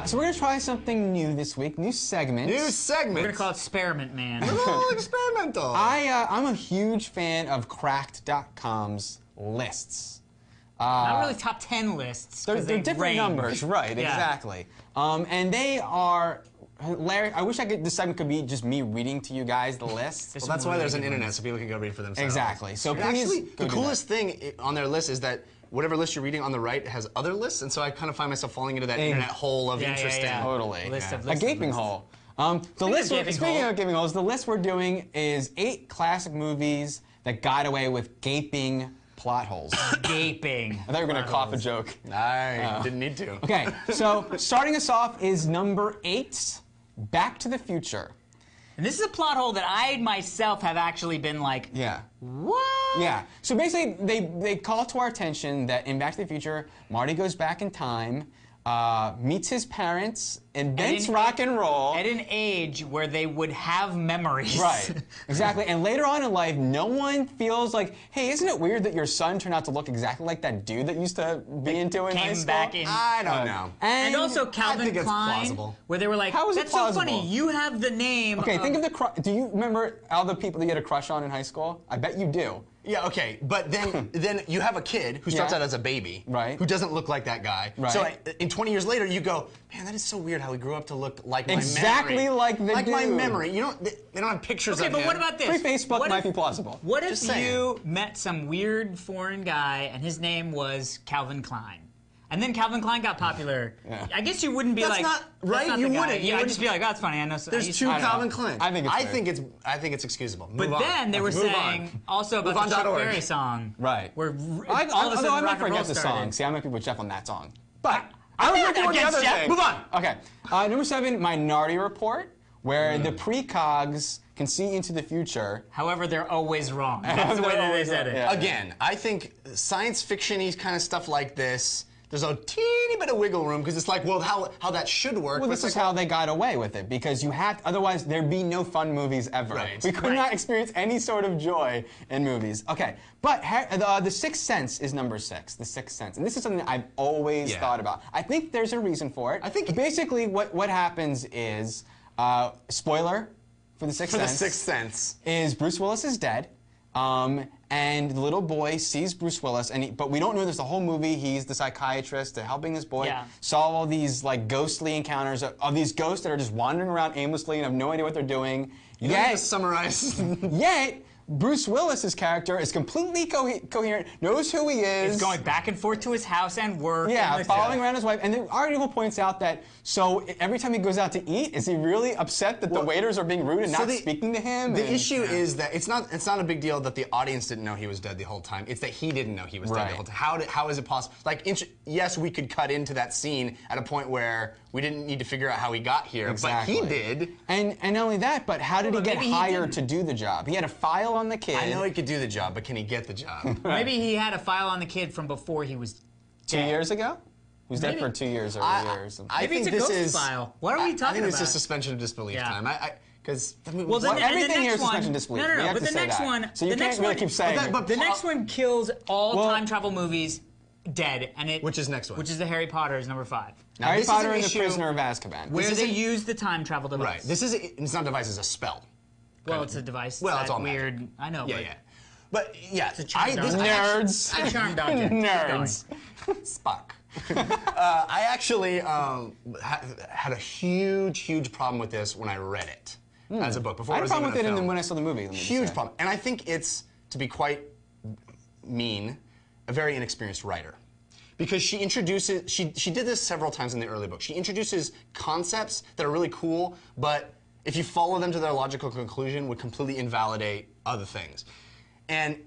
So we're gonna try something new this week. New segment. New segment. We're gonna call it Experiment Man. A little experimental. I'm a huge fan of Cracked.com's lists. Not really top 10 lists. They're different range. numbers, right? Yeah. Exactly. And they are hilarious. I wish this segment could be just me reading to you guys the list. Well, that's why there's an internet, so people can go read for themselves. Exactly. So please, actually, the coolest thing on their list is that whatever list you're reading on the right has other lists, and so I kind of find myself falling into that internet hole of interesting. Totally. List of a gaping hole. Speaking of gaping holes, the list we're doing is 8 classic movies that got away with gaping plot holes. Gaping. I thought you were going to cough a joke. I didn't need to. Okay, so starting us off is number 8, Back to the Future. And this is a plot hole that I myself have actually been like, what? Yeah. So basically, they call to our attention that in Back to the Future, Marty goes back in time, meets his parents, invents rock and roll. At an age where they would have memories. Right. Exactly. And later on in life, no one feels like, hey, isn't it weird that your son turned out to look exactly like that dude that used to be into in high school? Came back in. I don't know. And also Calvin I think it's Klein, plausible. where they were like, how is that's it plausible? so funny, you have the name. Okay, think of the do you remember all the people that you had a crush on in high school? I bet you do. Yeah, okay, but then you have a kid who starts out as a baby, right? Who doesn't look like that guy. Right. So in 20 years later, you go, man, that is so weird how he grew up to look like my memory. Exactly like the Like my dude. memory. You know, they don't have pictures of him. Okay, but what about this? Pre-Facebook might be plausible. What if you met some weird foreign guy and his name was Calvin Klein? And then Calvin Klein got popular. Yeah. I guess you wouldn't be That's like, not right. That's not You the guy. wouldn't. Yeah, I'd just be like, oh, that's funny. I know. There's 2 Calvin Kleins. I think it's I think it's excusable. But then they were saying also about the Chuck Berry song. Right. Where I might forget the song. See, I might be with Jeff on that song. But I was working with the other thing. Move on. Okay. Number 7, Minority Report, where the precogs can see into the future. However, they're always wrong. That's the way that they said it. Yeah. Again, I think science fiction-y kind of stuff like this, there's a teeny bit of wiggle room because it's like, well, how that should work. Well, this is how they got away with it, because you had otherwise there'd be no fun movies ever. Right. We could not experience any sort of joy in movies. Okay, but The Sixth Sense is number 6. The Sixth Sense, and this is something that I've always thought about. I think there's a reason for it. I think basically what happens is, spoiler for The Sixth Sense. Is Bruce Willis is dead. And the little boy sees Bruce Willis, but we don't know this the whole movie. He's the psychiatrist helping this boy solve all these like ghostly encounters of these ghosts that are just wandering around aimlessly and have no idea what they're doing. You don't need to summarize. Yet Bruce Willis's character is completely coherent, knows who he is. He's going back and forth to his house and work. Yeah, following around his wife. And the article points out that, so every time he goes out to eat, is he really upset that the waiters are being rude and not speaking to him? The issue is that it's not a big deal that the audience didn't know he was dead the whole time. It's that he didn't know he was dead the whole time. How is it possible? Like, yes, we could cut into that scene at a point where we didn't need to figure out how he got here, but he did. And not only that, but how did he get hired to do the job? He had a file on the kid. I know he could do the job, but can he get the job? Maybe he had a file on the kid from before he was dead. 2 years ago? He was dead for 2 years or a year or something. Maybe it's a ghost file. What are we talking about? I think it's just suspension of disbelief time. Because everything here is suspension of disbelief. No, but the next one. So you can't really keep saying it. But the next one kills all time travel movies dead, and which is next one? Which is the Harry Potter is number 5. Now, Harry Potter and the Prisoner of Azkaban. Where they use the time travel device. Right. It's not a device, it's a spell. Well, it's a device. Well, it's all weird. magic. I know. Yeah. But yeah, it's a charmed object. Nerds. A charmed object. Nerds. Spock. I actually had a huge problem with this when I read it as a book. Before I had a problem with it, film. and then when I saw the movie. Huge problem. And I think it's, to be quite mean, a very inexperienced writer. Because she introduces, she did this several times in the early book. She introduces concepts that are really cool, but if you follow them to their logical conclusion, would completely invalidate other things. And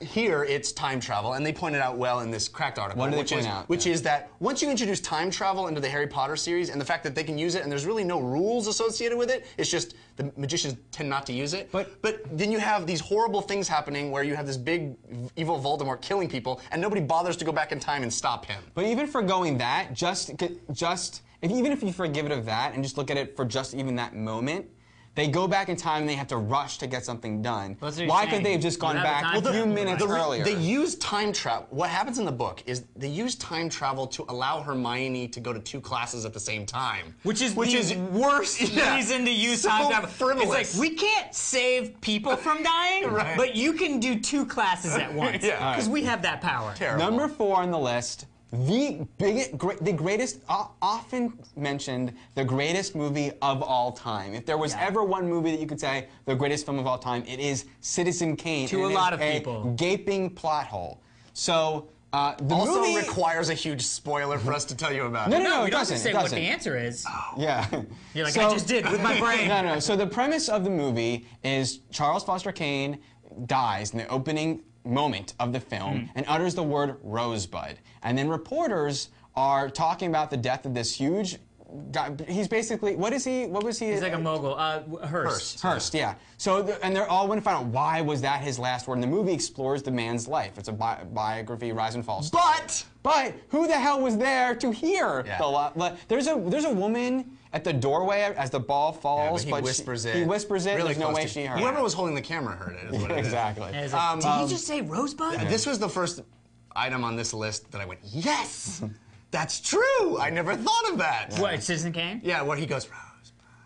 here it's time travel, and they pointed out well in this Cracked article, what did they point out? Which is that once you introduce time travel into the Harry Potter series, and the fact that they can use it, and there's really no rules associated with it, it's just the magicians tend not to use it. But then you have these horrible things happening where you have this big evil Voldemort killing people, and nobody bothers to go back in time and stop him. But even forgoing that, even if you forgive it of that and just look at it for just even that moment, They go back in time and they have to rush to get something done. What's what Why you're could they have just gone back a few minutes earlier? They use time travel. What happens in the book is they use time travel to allow Hermione to go to 2 classes at the same time. Which is the worst reason to use time travel. Frivolous. It's like, we can't save people from dying, but you can do 2 classes at once. Because we have that power. Terrible. Number 4 on the list, the greatest, often mentioned, the greatest movie of all time. If there was ever one movie that you could say, the greatest film of all time, it is Citizen Kane. To a lot of people. Gaping plot hole. So, the also movie requires a huge spoiler for us to tell you about. No, we it don't doesn't. say what the answer is. Yeah. You're like, I just did with my brain. No. So the premise of the movie is Charles Foster Kane dies in the opening moment of the film and utters the word Rosebud. And then reporters are talking about the death of this huge guy. He's basically, what was he? He's like a mogul. Hearst, yeah. So, and they're all want to find out why was that his last word. And the movie explores the man's life. It's a biography, rise and fall. But who the hell was there to hear the There's a woman at the doorway as the ball falls, but he whispers it. He whispers it. Really There's no way she heard it. Whoever was holding the camera heard it. Is what it is. Exactly. Like, did he just say Rosebud? This was the first item on this list that I went, yes, that's true. I never thought of that. What, Citizen Kane? Yeah, where he goes, Rosebud.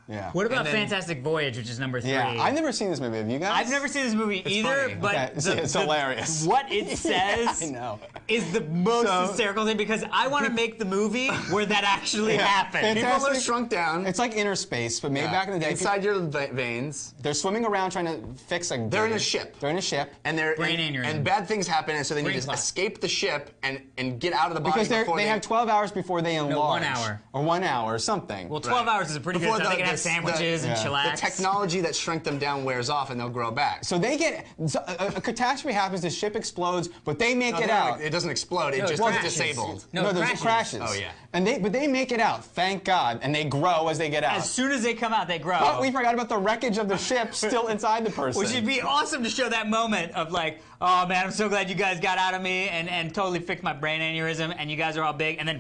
Yeah. What about Fantastic Voyage, which is number 3? Yeah, I've never seen this movie. Have you guys? I've never seen this movie either, funny. but it's hilarious. What it says I know. is the most hysterical thing because I want to make the movie where that actually happened. People are shrunk down. It's like Inner Space, but made back in the day. Inside your veins. They're swimming around trying to fix a. They're in a ship. They're in a ship. And they're Brain aneurysm. and bad things happen, and so they need to escape the ship and get out of the body Because before they have 12 hours before they enlarge. 1 hour. Or 1 hour or something. Well, 12 hours is a pretty good time. They can have sandwiches and chillax. The technology that shrunk them down wears off, and they'll grow back. So they get a catastrophe happens. The ship explodes, but they make it out. It doesn't explode. It just gets disabled. No, it crashes. Oh yeah. But they make it out. Thank God. And they grow as they get out. As soon as they come out, they grow. But we forgot about the wreckage of the ship still inside the person. Which would be awesome to show that moment of like, oh man, I'm so glad you guys got out of me and totally fixed my brain aneurysm, and you guys are all big, and then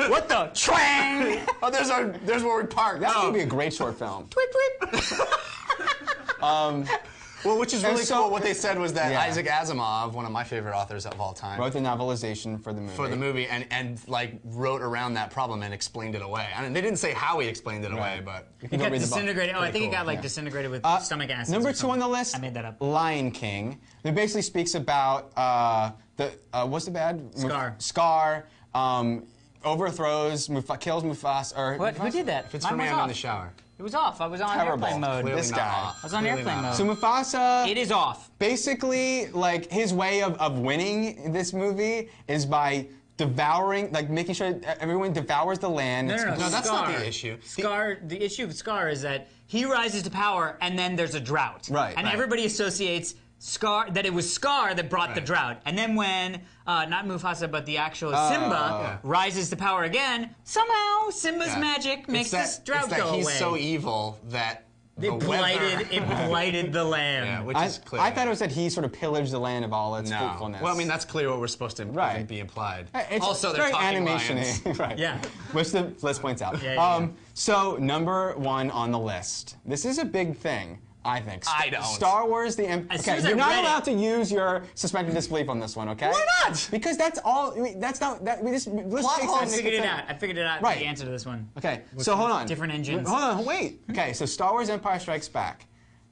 what the twang? Oh, there's where we park. That would be a great short film. Tweet tweet. Well, which is really so- cool. What they said was that Yeah. Isaac Asimov, one of my favorite authors of all time, Wrote the novelization for the movie. and like wrote around that problem and explained it away. I mean, they didn't say how he explained it away, but You It can go got read the book. disintegrated. Oh, I think it got like yeah. disintegrated with stomach acid. Number 2 on the list. I made that up. Lion King. It basically speaks about what's the bad? Scar. Scar overthrows, kills Mufasa. Or What? Who did that? if it's for me, Mine was I'm in off. the shower. It was off. I was on Terrible. airplane mode. Clearly This not guy. off. I was on Clearly airplane not mode. off. So Mufasa. It is off. Basically, like his way of winning in this movie is by devouring, like making sure everyone devours the land. No, that's not Scar. the issue. The issue with Scar is that he rises to power and then there's a drought. Right. And Right. everybody associates Scar, that it was Scar that brought the Right. drought. And then when, not Mufasa, but the actual Simba rises to power again, somehow Simba's magic makes this drought go away. He's so evil that the It blighted the land. Yeah, which is clear. I thought it was that he sort of pillaged the land of all its No. fruitfulness. Well, I mean, that's clear what we're supposed to Right. be implied. It's Also, they're very talking animation-y. lions. Right. Yeah. Which the list points out. Yeah. So number 1 on the list. This is a big thing, I think. I don't. Star Wars: The Empire. As soon Okay, as I you're not read it- allowed to use your suspended disbelief on this one, okay? Why not? Because that's all. I mean, that's not. That. This Plot hole, I figured it out. I figured it out. Right. The answer to this one. Okay, so hold on. Different engines. Hold on, wait. Okay, so Star Wars: Empire Strikes Back.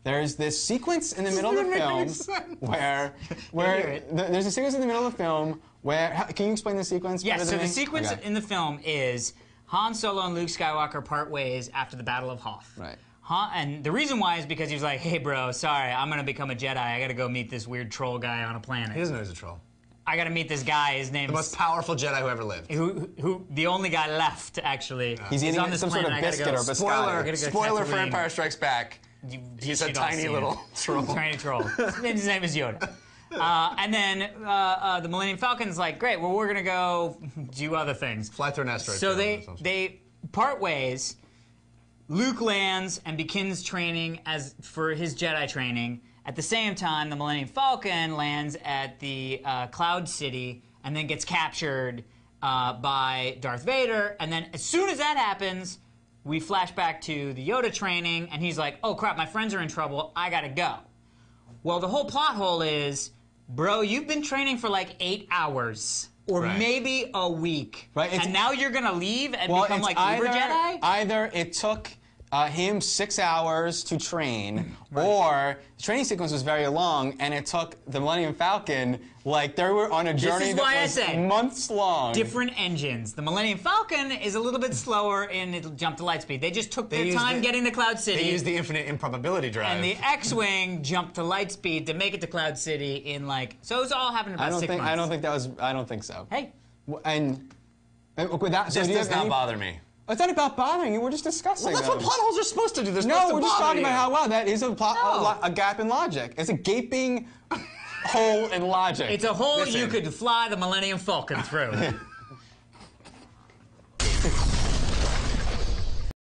There's this sequence in the middle of the film where there's a sequence in the middle of the film where. Can you explain the sequence? Yes, better so than the me? sequence Okay. in the film is Han Solo and Luke Skywalker part ways after the Battle of Hoth. Right. And the reason why is because he was like, hey bro, sorry, I'm gonna become a Jedi. I gotta go meet this weird troll guy on a planet. He doesn't know he's a troll. I gotta meet this guy. His name's The most powerful Jedi who ever lived. who the only guy left actually. He's eating on this some sort of planet. I gotta biscuit go- or biscotti. Spoiler, gotta go spoiler for Tatooine. Empire Strikes Back. He's a You don't tiny see little him. troll. Tiny troll. His name is Yoda. And then the Millennium Falcon's like, great, well we're gonna go do other things. Fly through an asteroid. So field or something. they part ways. Luke lands and begins training for his Jedi training. At the same time, the Millennium Falcon lands at the Cloud City and then gets captured by Darth Vader. And then as soon as that happens, we flash back to the Yoda training, and he's like, oh crap, my friends are in trouble, I gotta go. Well, the whole plot hole is, bro, you've been training for like 8 hours. Or maybe a week. Right. And now you're gonna leave and become like Uber Jedi? Either it took him 6 hours to train, or the training sequence was very long, and it took the Millennium Falcon, like they were on a journey that was months long. Different engines. The Millennium Falcon is a little bit slower in it'll jump to lightspeed. They just took their time getting to Cloud City. They used the infinite improbability drive. And the X-Wing jumped to lightspeed to make it to Cloud City in like, so it was all happened in about 6 months. I don't think so. Hey. And with that, this does not bother me. It's not about bothering you. We're just discussing. Well, that's what plot holes are supposed to do. No, we're just talking about how that is a gap in logic. It's a gaping hole in logic. It's a hole you could fly the Millennium Falcon through.